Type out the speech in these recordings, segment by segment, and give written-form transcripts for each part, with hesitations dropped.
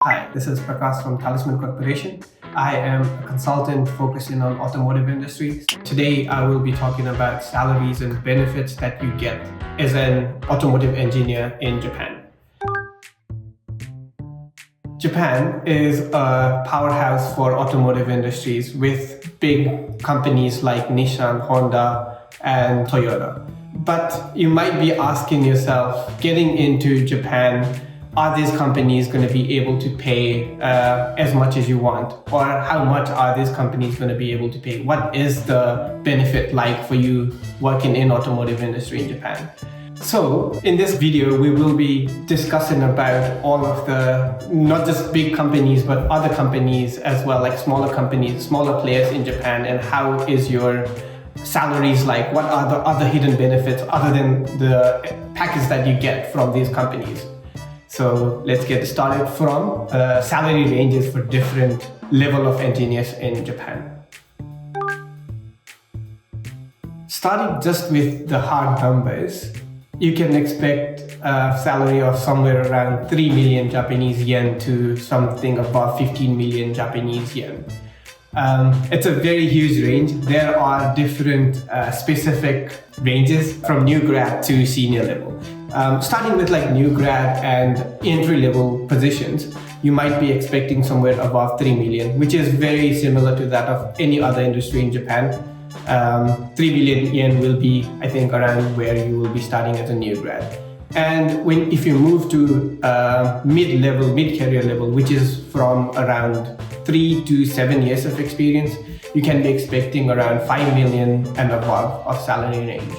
Hi, this is Prakash from Talisman Corporation. I am a consultant focusing on automotive industry. Today, I will be talking about salaries and benefits that you get as an automotive engineer in Japan. Japan is a powerhouse for automotive industries with big companies like Nissan, Honda, and Toyota. But you might be asking yourself, getting into Japan, are these companies going to be able to pay as much as you want? Or how much are these companies going to be able to pay? What is the benefit like for you working in automotive industry in Japan? So in this video, we will be discussing about all of the, not just big companies, but other companies as well, like smaller companies, smaller players in Japan, and how is your salaries like? What are the other hidden benefits other than the package that you get from these companies? So let's get started from salary ranges for different level of engineers in Japan. Starting just with the hard numbers, you can expect a salary of somewhere around 3 million Japanese yen to something above 15 million Japanese yen. It's a very huge range. There are different specific ranges from new grad to senior level. Starting with like new grad and entry level positions, you might be expecting somewhere above 3 million, which is very similar to that of any other industry in Japan. 3 million yen will be, I think, around where you will be starting as a new grad. And if you move to mid-level, mid-career level, which is from around 3 to 7 years of experience, you can be expecting around 5 million and above of salary range.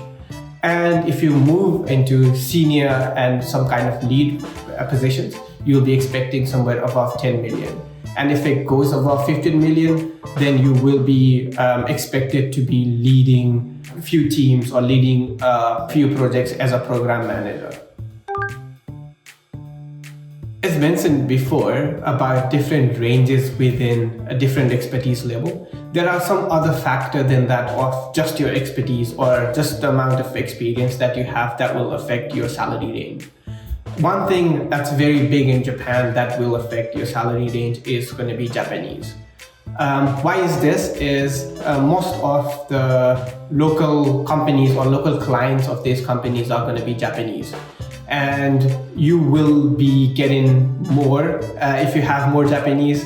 And if you move into senior and some kind of lead positions, you'll be expecting somewhere above 10 million. And if it goes above 15 million, then you will be expected to be leading a few teams or leading a few projects as a program manager. As mentioned before about different ranges within a different expertise level, there are some other factor than that of just your expertise or just the amount of experience that you have that will affect your salary range. One thing that's very big in Japan that will affect your salary range is going to be Japanese. Why is this? Most of the local companies or local clients of these companies are going to be Japanese. And you will be getting more if you have more Japanese.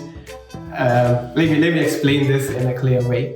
Let me explain this in a clear way.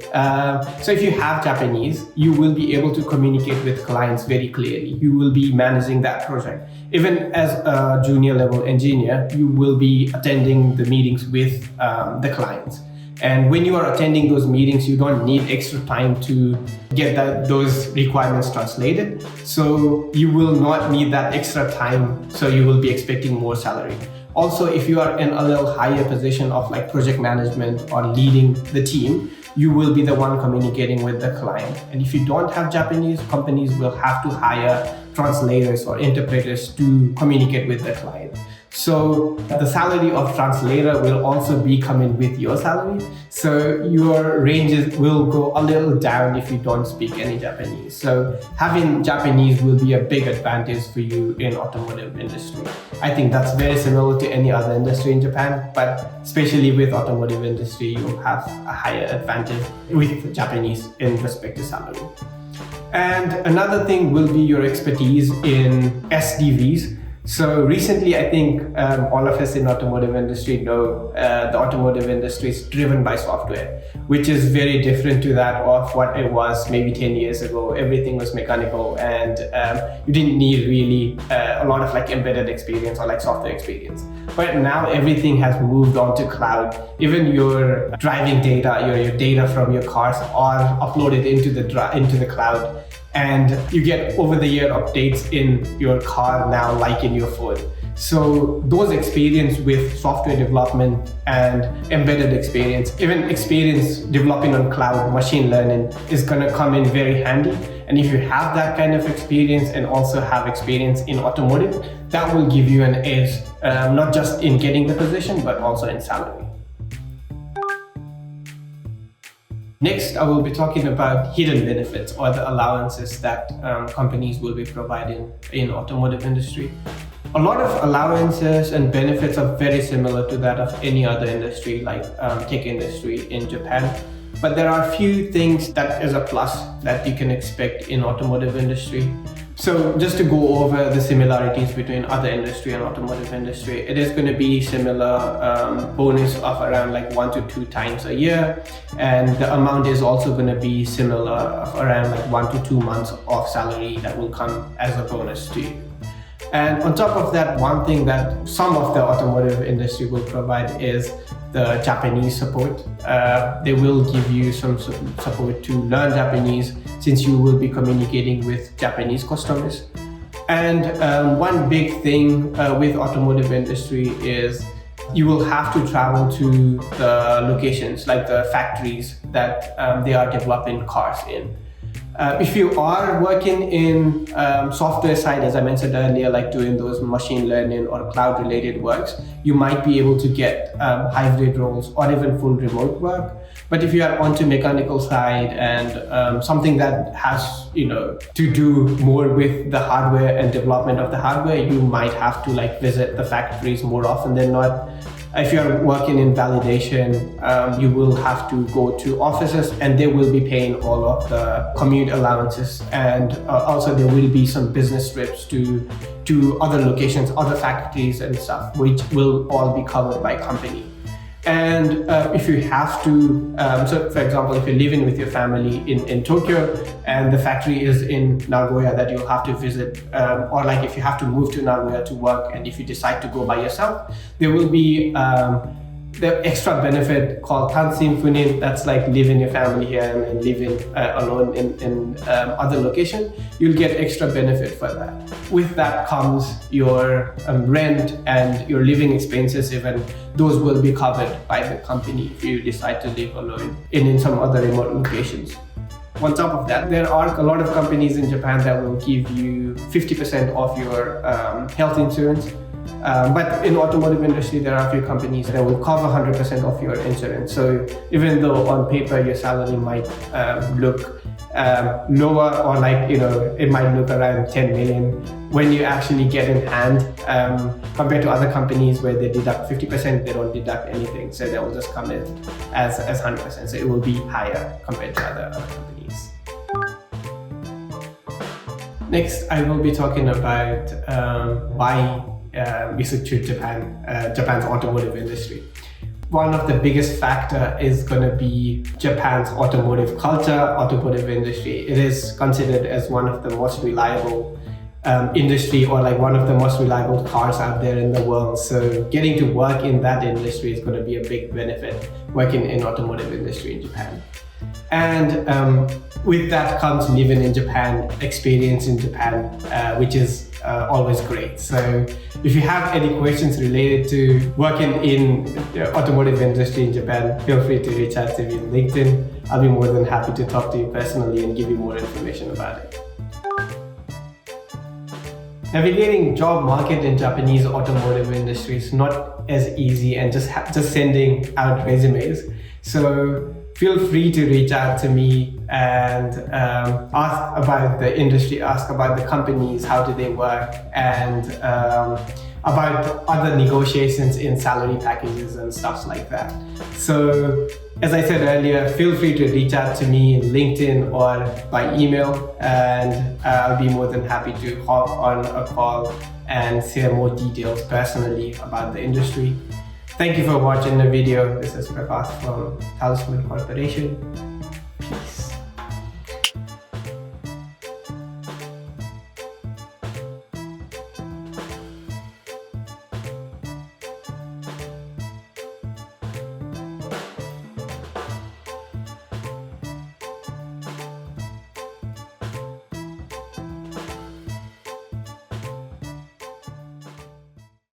So if you have Japanese, you will be able to communicate with clients very clearly. You will be managing that project. Even as a junior level engineer, you will be attending the meetings with the clients. And when you are attending those meetings, you don't need extra time to get those requirements translated. So you will not need that extra time. So you will be expecting more salary. Also, if you are in a little higher position of like project management or leading the team, you will be the one communicating with the client. And if you don't have Japanese, companies will have to hire translators or interpreters to communicate with the client. So the salary of translator will also be coming with your salary. So your ranges will go a little down if you don't speak any Japanese. So having Japanese will be a big advantage for you in automotive industry. I think that's very similar to any other industry in Japan, but especially with automotive industry, you'll have a higher advantage with Japanese in respect to salary. And another thing will be your expertise in SDVs. So recently, I think all of us in automotive industry know the automotive industry is driven by software, which is very different to that of what it was maybe 10 years ago. Everything was mechanical and you didn't need really a lot of like embedded experience or like software experience. But now everything has moved on to cloud. Even your driving data, your data from your cars are uploaded into the cloud. And you get over-the-air updates in your car now, like in your phone. So those experience with software development and embedded experience, even experience developing on cloud, machine learning is going to come in very handy. And if you have that kind of experience and also have experience in automotive, that will give you an edge, not just in getting the position, but also in salary. Next, I will be talking about hidden benefits or the allowances that companies will be providing in automotive industry. A lot of allowances and benefits are very similar to that of any other industry, like tech industry in Japan. But there are a few things that is a plus that you can expect in automotive industry. So just to go over the similarities between other industry and automotive industry, it is going to be similar bonus of around like 1 to 2 times a year, and the amount is also going to be similar of around like 1 to 2 months of salary that will come as a bonus to you. And on top of that, one thing that some of the automotive industry will provide is the Japanese support. They will give you some support to learn Japanese, since you will be communicating with Japanese customers. And one big thing with automotive industry is you will have to travel to the locations, like the factories that they are developing cars in. If you are working in software side, as I mentioned earlier, like doing those machine learning or cloud related works, you might be able to get hybrid roles or even full remote work. But if you are onto mechanical side and something that has, to do more with the hardware and development of the hardware, you might have to like visit the factories more often than not. If you're working in validation, you will have to go to offices, and they will be paying all of the commute allowances, and also there will be some business trips to other locations, other factories and stuff, which will all be covered by company. And if you have to, so for example, if you're living with your family in Tokyo and the factory is in Nagoya that you'll have to visit, or like if you have to move to Nagoya to work, and if you decide to go by yourself, there will be the extra benefit called Tansin Funin. That's like living your family here and living alone in other location. You'll get extra benefit for that. With that comes your rent and your living expenses, even those will be covered by the company if you decide to live alone in some other remote locations. On top of that, there are a lot of companies in Japan that will give you 50% off your health insurance. But in automotive industry, there are a few companies that will cover 100% of your insurance. So even though on paper your salary might look lower, or like, it might look around 10 million, when you actually get in hand, compared to other companies where they deduct 50%, they don't deduct anything. So that will just come in as 100%. So it will be higher compared to other companies. Next, I will be talking about why we should choose Japan's automotive industry. One of the biggest factor is going to be Japan's automotive culture, automotive industry. It is considered as one of the most reliable industry, or like one of the most reliable cars out there in the world. So getting to work in that industry is going to be a big benefit, working in automotive industry in Japan. And with that comes living in Japan, experience in Japan, which is always great. So if you have any questions related to working in the automotive industry in Japan, feel free to reach out to me on LinkedIn. I'll be more than happy to talk to you personally and give you more information about it. Navigating job market in Japanese automotive industry is not as easy and just sending out resumes. So feel free to reach out to me and ask about the industry, ask about the companies, how do they work, and about other negotiations in salary packages and stuff like that. So as I said earlier, feel free to reach out to me in LinkedIn or by email, and I'll be more than happy to hop on a call and share more details personally about the industry. Thank you for watching the video. This is Prakash from Talisman Corporation.